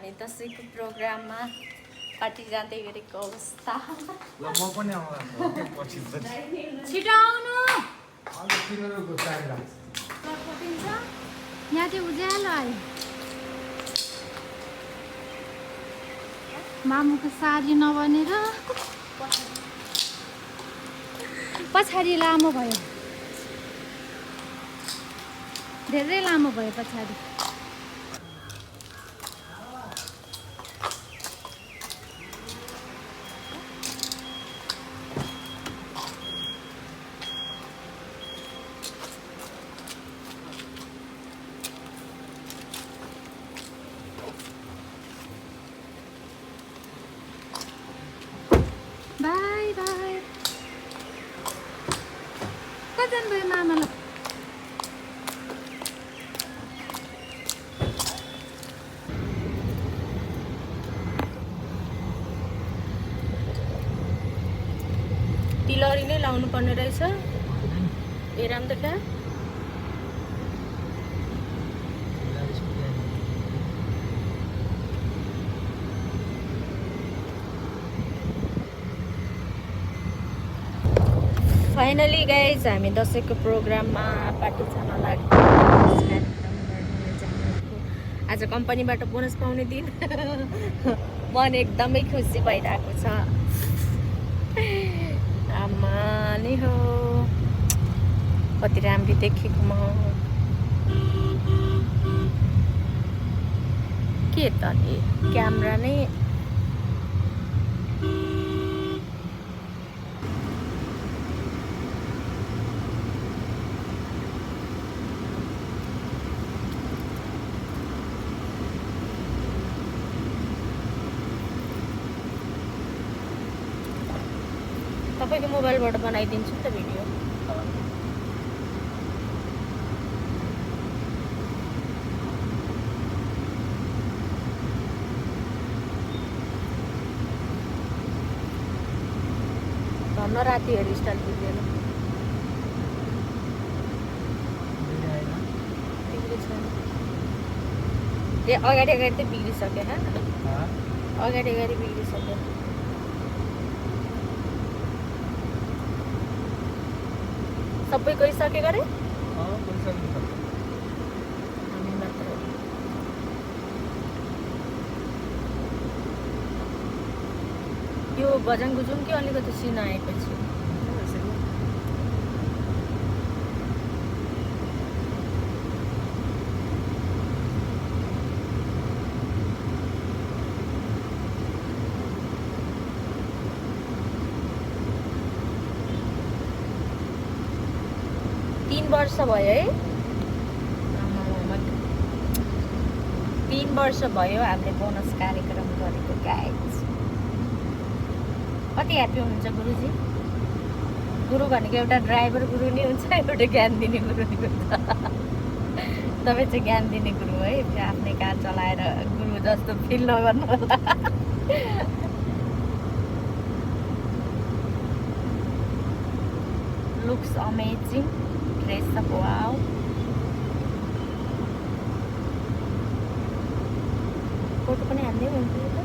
हामी दसैँको प्रोग्राममा पार्टी जाँदै गरेको अवस्था। ल म पनि आउँला पछि छिटो आउनु। यहाँ चाहिँ उज्यालो आयो। मामुको साडी नबनेर पछाडि लामो भयो, धेरै लामो भयो पछाडि। By by. कति भयो मामालाई? तिलहरी नै लाउनु पर्ने रहेछ। ए राम देखा फाइनली गाइज हामी दसैँको प्रोग्राममा पार्टी जान लाग्यो। आज कम्पनीबाट बोनस पाउने दिन मन एकदमै खुसी भइरहेको छ। आमा नि हो कति राम्रो देखेको म। के त नि क्यामेरा नै तपाईँको मोबाइलबाट बनाइदिन्छु नि त भिडियो। धन्न राति हेयर स्टाइल बिग्रेन। बिग्रेको छैन। ए अगाडि अगाडि त बिग्रिसक्यो हा, अगाडि अगाडि बिग्रिसक्यो। सबै गइसके गरे हामी मात्र। यो बजाङ गुजुङ कि अलिकति सिन आएपछि वर्ष भयो है। 3 वर्ष भयो हामीले बोनस कार्यक्रम गरेको गाइज। कति ह्याप्पी हुनुहुन्छ गुरुजी? गुरु भनेको एउटा ड्राइभर गुरु नि हुन्छ, एउटा ज्ञान दिने गुरु नि हुन्छ। तपाईँ चाहिँ ज्ञान दिने गुरु है। आफ्नै कार चलाएर गुरु जस्तो फिल नगर्नु होला। Looks amazing dress up. Wow photo पनि हान्दै हुन्थ्यो त।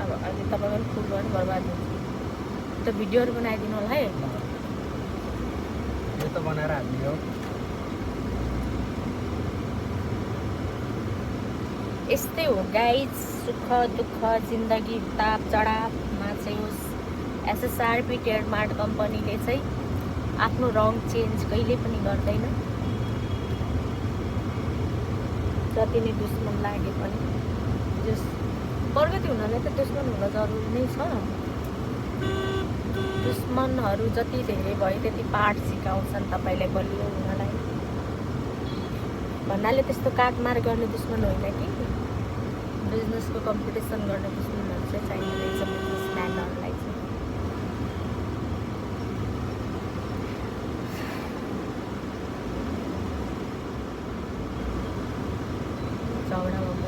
अब अहिले तपाईँको फुल पनि बर्बाद हुन्छ। त भिडियोहरू बनाइदिनु होला है। यो त बनाएर हाल्ने हो। यस्तै हो गाइज, सुख दुःख जिन्दगी ताप चढावमा चाहिँ उस एसएसआरपी ट्रेडमार्ट कम्पनीले चाहिँ आफ्नो रङ चेन्ज कहिले पनि गर्दैन। जति नै दुश्मन लागे पनि जस प्रगति हुनलाई त दुश्मन हुन जरुरी नै छ। दुश्मनहरू जति धेरै भयो त्यति पाठ सिकाउँछन् तपाईँलाई बलियो हुनलाई। भन्नाले त्यस्तो काटमार गर्ने दुश्मन होइन कि, बिजनेसको कम्पिटिसन गर्ने दुश्मनहरू चाहिँ चाहिने रहेछ बिजनेसम्यानहरूलाई चाहिँ। झगडा भएको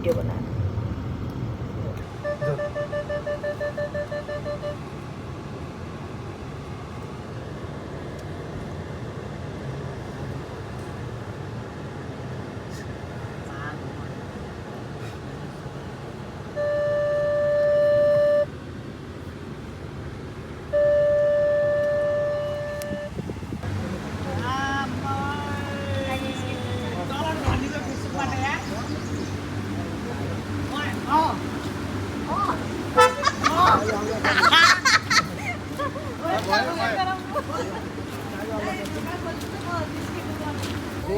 भिडियो बनाएर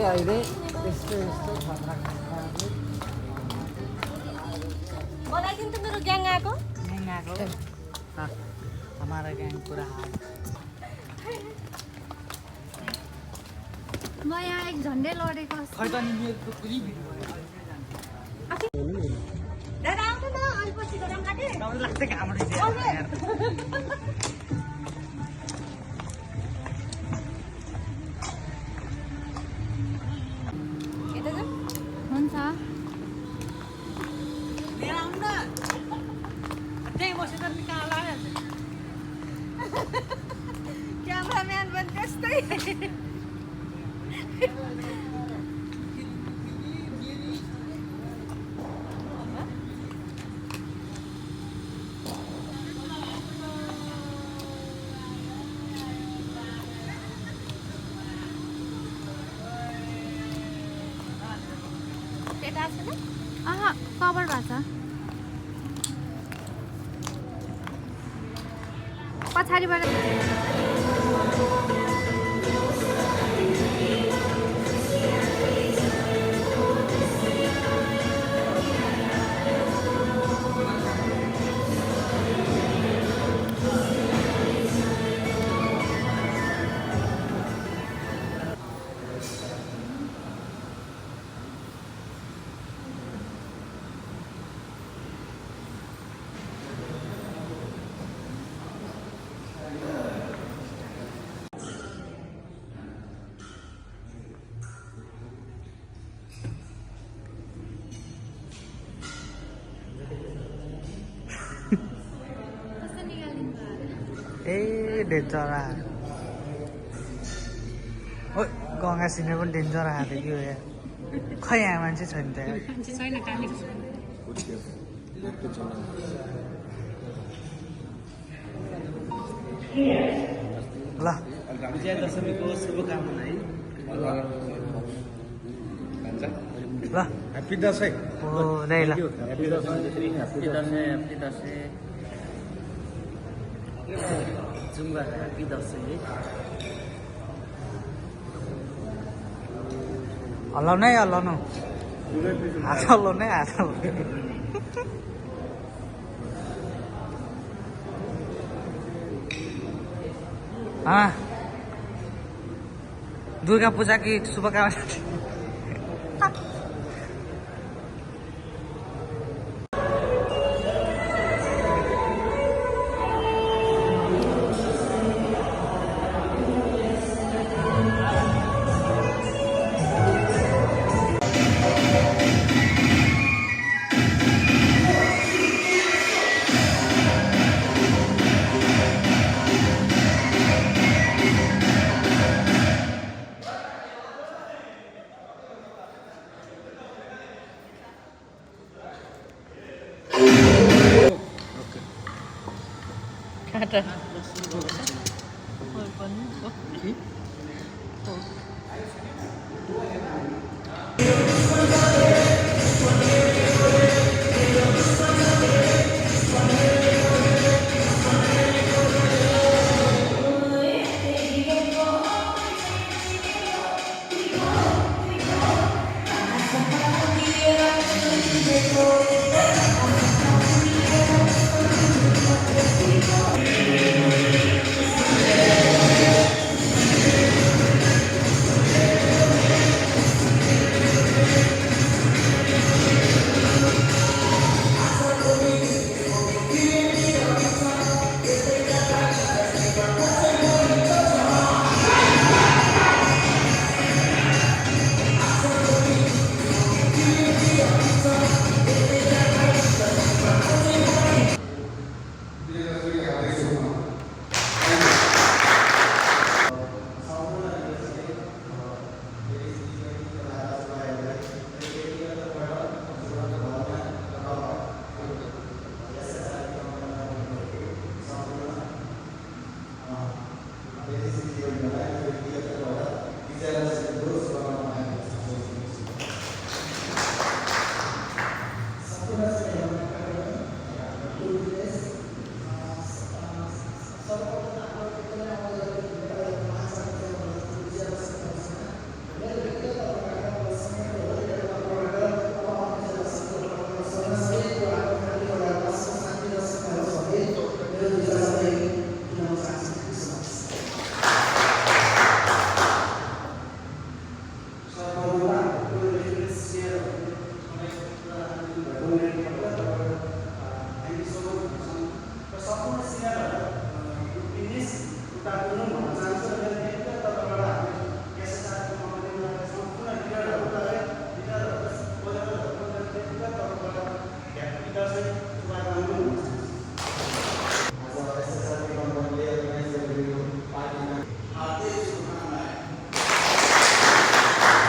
अहिले यस्तो यस्तो खतरा बनाइदिनु त मेरो ग्याङ आएको हमारा ग्याङ पुरा म यहाँ एक झन्डै लडेको खै त नि मेरो त पुरै भिडियो दादा आउनु न अलि पछि गरौँ काटे तपाईँ लाग्छ कहाँबाट यता जाऊँ हुन्छ लिएर आउनु न त्यही बसेर नि कहाँ लाग्यो क्यामराम्यान पनि त्यस्तै त्यता छैन अह कभर भएको छ पछाडिबाट ए डेन्जर ओ गङ्गा सिने पनि डेन्जर आएको थियो यो खै यहाँ मान्छे छैन त ल विजयादशमीको शुभकामना है ल ह्याप्पी दसैँ हो नै ल happy Dashain Zumba happy Dashain है हल्लाउनु है हल्लाउनु हात हल्लाउनु है हात हल्लाउनु दुर्गा पूजा की शुभकामना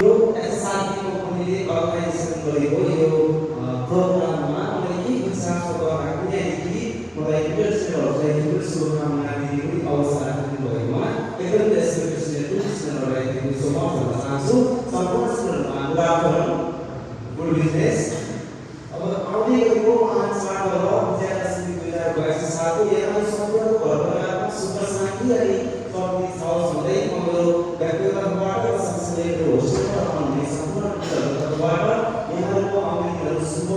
यो एसएसआरपीको कम्पनीले अर्गनाइजेसन गरेको यो प्रोग्राममा मैले के इच्छा गर्न कुनैदेखि मलाई युनिभर्सिटीहरूलाई ठुलो शुभकामना दिने अवसर दिनुभएकोमा एकदम एसोसिएसन टुरिस्टहरूलाई दिनु समर्थ गर्न चाहन्छु। सम्पूर्ण स्टुडेन्टमा गुड आफ्टरनुन, गुड बिजनेस। अब आउँदै गरेको 5 चाडपर्व विजयादशमी 2022 सालको यहाँ सम्पूर्ण घरपरिवारमा सुख शान्ति अनि समृद्धि होस् भन्दै म मेरो व्यक्तिगतबाट सँगसँगै होस्टेलमा आउने सम्पूर्ण मित्रहरूबाट यहाँहरूको आउने शुभ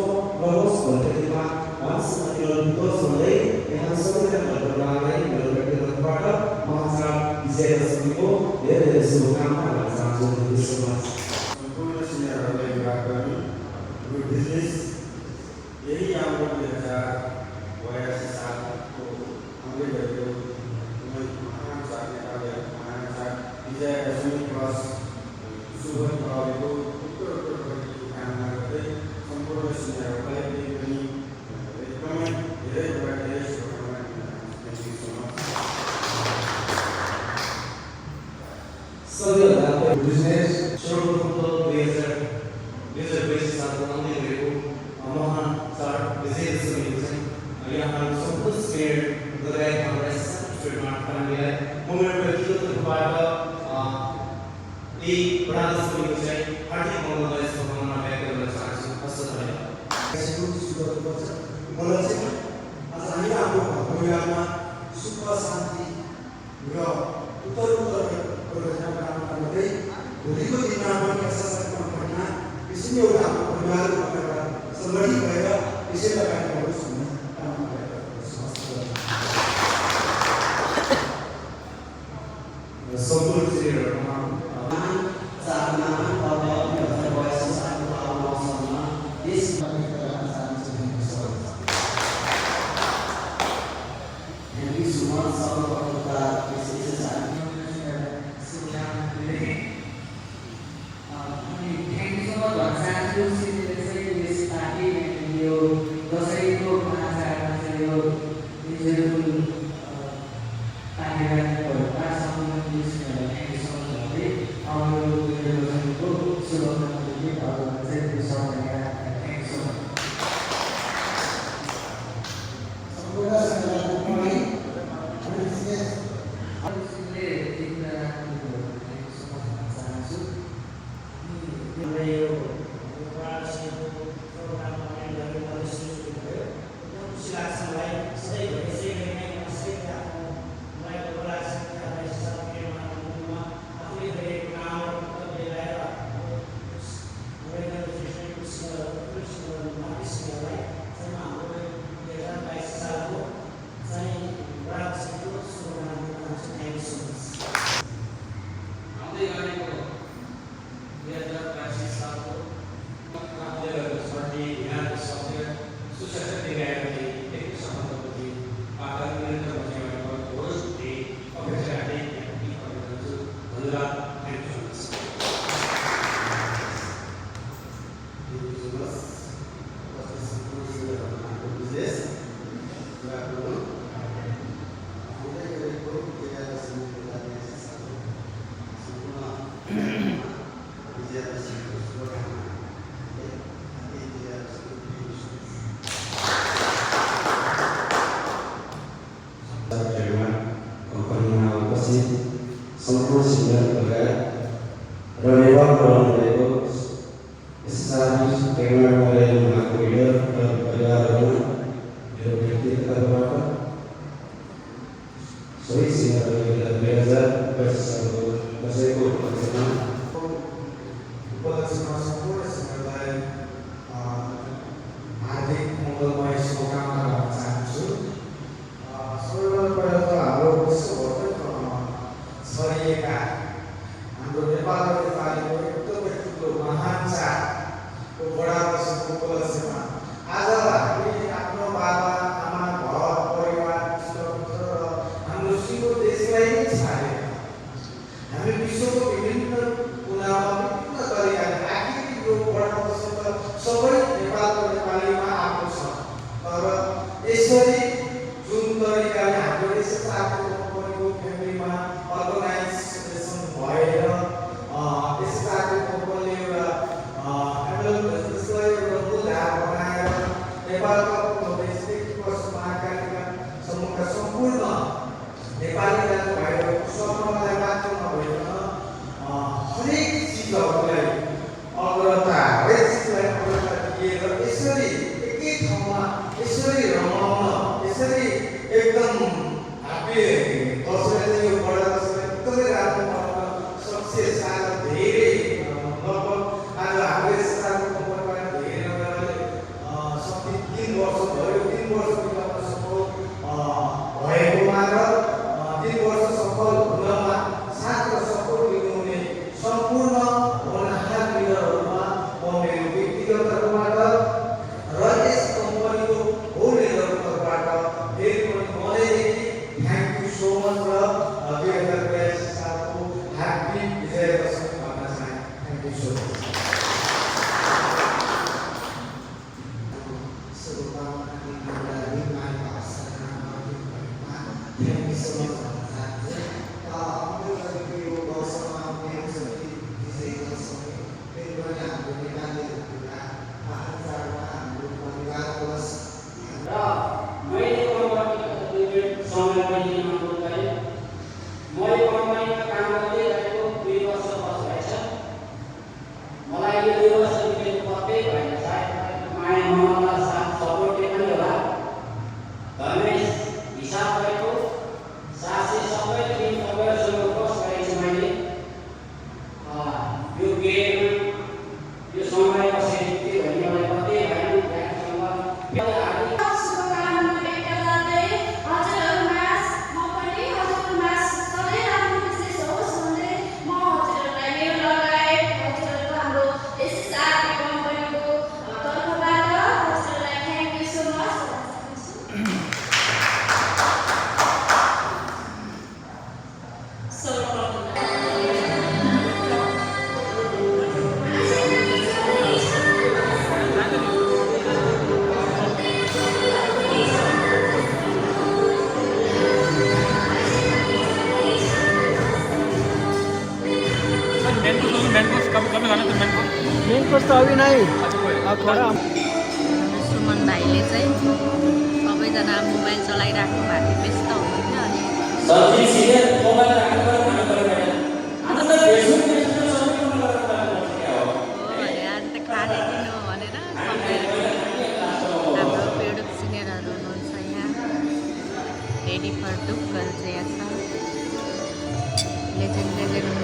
रहोस् भन्दैमा होस् भन्दै यहाँ सबैजना घरपरिवारलाई मेरो व्यक्तिगतबाट महाचाड विजयादशमीको धेरै धेरै शुभकामना भन्न चाहन्छु। Thank you so much. सम्पूर्ण सिनियरहरूलाई विभाग गर्ने गुड बिजनेस। यही हाम्रो 2082 सालको आउँदै गरेको महान चाड नेपाली महान चाड विजयादशमी प्लस शुभ दीपावलीको उत्तरोत्तर कामना गर्दै सम्पूर्ण सिनियरहरूलाई पनि एकदमै धेरै शुभकामना दिन चाहन्छु। Thank you so much. सबैभन्दा बिजनेस सर्वप्रथम त 2022 सालको आउँदै गरेको महान चाड विजयादशमीको चाहिँ यहाँ सम्पूर्ण स्टेट लगायत हाम्रो स्टेटमा फ्यामिलीलाई म मेरो व्यक्तिगत तर्फबाट यही विजयादशमीको चाहिँ हार्दिक मङ्गलमय शुभकामना व्यक्त गर्न चाहन्छु। हस्त मलाई चाहिँ आज हामी हाम्रो परिवारमा सुख शान्ति र उत्तरोत्तर कामना गर्दै भोलिको दिनमा पनि एसएसआरपी कम्पनीमा यसरी एउटा हाम्रो परिवारको सङ्गठित भएर यसैलाई कार्य गरोस् भन्ने कामना गरेको सम्पूर्ण सिनियरहरूमा चाडमा पर्व 2022 सालको आउने अवसरमा यस Thank you so much. Support this is Thank you so much. पूर्ण हुँदैछ 21 वर्ष महाकालिका समूहका सम्पूर्ण नेपाली दाजुभाइहरूको सपनालाई मात्र नभइकन हरेक चिजहरूलाई अग्रता हरेक चिजलाई अग्रता दिएर यसरी एकै ठाउँमा यसरी रमाउन यसरी एकदम हामी दसैँ चाहिँ यो बडा दसैँ एकदमै राम्रो मनाउन सक्सेस आज धेरै लगभग आज हाम्रो यस्ताको कम्पनीबाट धेरै नगरले कति 3 वर्ष भयो 3 वर्ष बिताउन सफल भएकोमा र 3 वर्ष सफल हुनमा साथ र सफल हुने सम्पूर्ण होनहार लिडरहरूमा म मेरो व्यक्तिगत तर्फबाट र यस कम्पनीको होल लिडरको तर्फबाट फेरि पनि मनैदेखि थ्याङ्क यू सो मच र 2082 सालको ह्याप्पी विजय दशमी भन्न चाहे thank you so much main course त अभी नै थोडा सुमन भाइले चाहिँ सबैजना मोबाइल चलाइराख्नु भएको व्यस्त हुनुहुन्थ्यो अनि आज त खाने दिनु भनेर हाम्रो पेडुक सिनियरहरू हुनुहुन्छ यहाँ रेडी फर डुक्कल चाहिँ यहाँ छ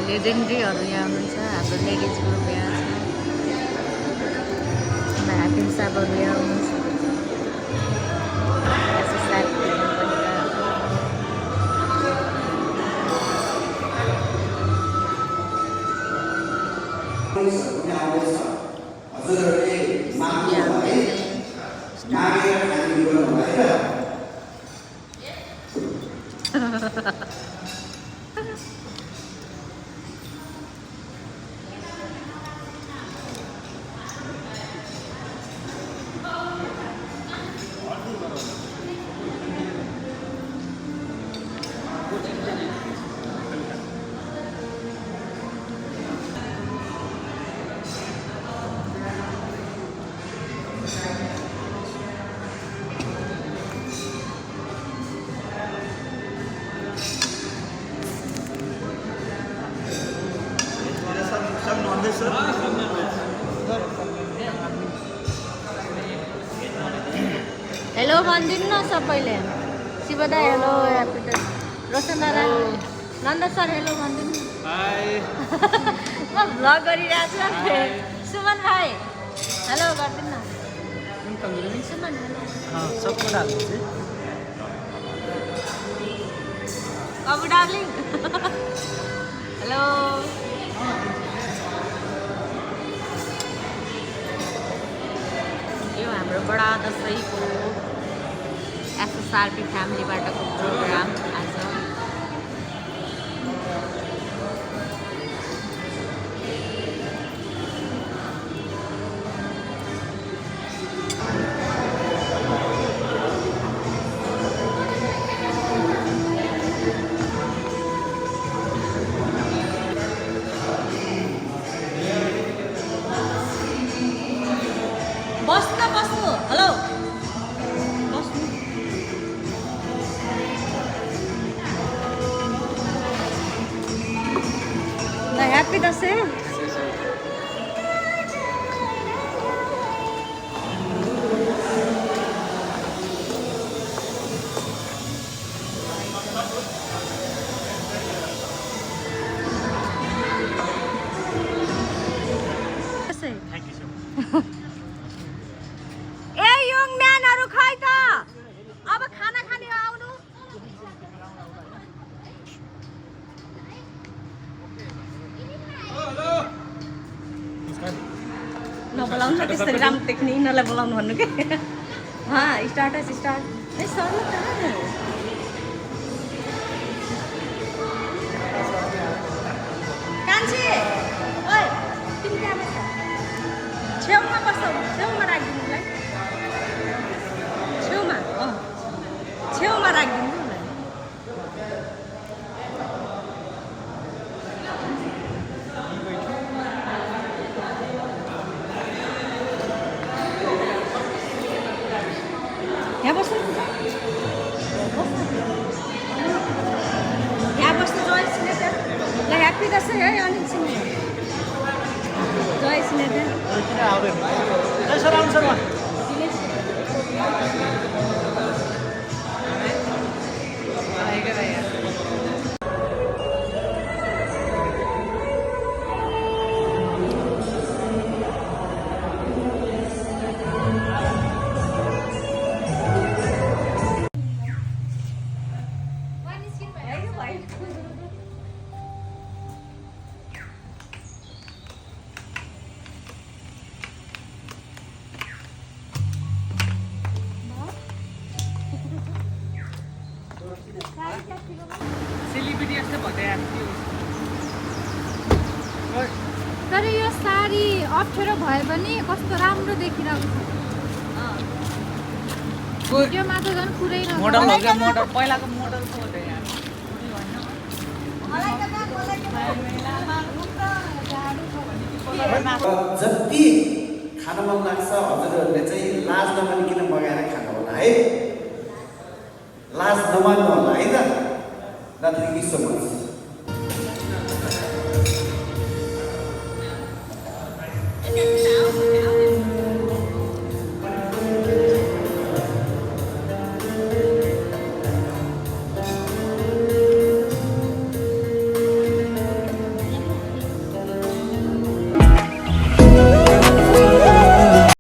लेजेन्ड्रीहरू यहाँ हुनुहुन्छ हाम्रो लेडिज ग्रुप यहाँ छ हाकिम साहबहरू यहाँ हुनुहुन्छ हजुरहरूले माग्नु भए मागेर खाने गर्नु भएर हेलो भनिदिनु न सबैले शिवदा हेलो रोशन नारायण नन्द सर हेलो भनिदिनु म भ्लग गरिरहेको छु सुमन भाइ हेलो गरिदिनु न सुमन हेलो सबको डाल्नु कबु डार्लिङ हेलो यो हाम्रो बडा दसैँको एसएसआरपी फ्यामिलीबाटको प्रोग्राम आज बस्नु हेलो दसे ए यङ म्यानहरु खै त अब खाना खाने आउनु नबोलाउनु न त्यस्तो राम्रो देख्ने यिनीहरूलाई बोलाउनु भन्नु के स्टार्ट ए सर्नु कहाँ कान्छे ओइ तिमी कहाँ बस्छ छेउमा बस्छौ छेउमा राखिदिनुलाई छेउमा राखिदिनु यहाँ बस्नु यहाँ बस्नु जोय सिनेटर ल ह्याप्पी दसैँ है Anil Singh Joy senator celebrity जस्तो भइरहेको तर यो साडी अप्ठ्यारो भए पनि कस्तो राम्रो देखिरहेको छ भिडियोमा त झन् पुरै मोडल हो क्या मोडल पहिलाको मोडल पो हो यहाँ जति खान मन लाग्छ हजुरहरूले चाहिँ लाज नमानिकन मगाएर खानु होला है लाज नमान्नु होला है त थ्याङ्क यू सो मच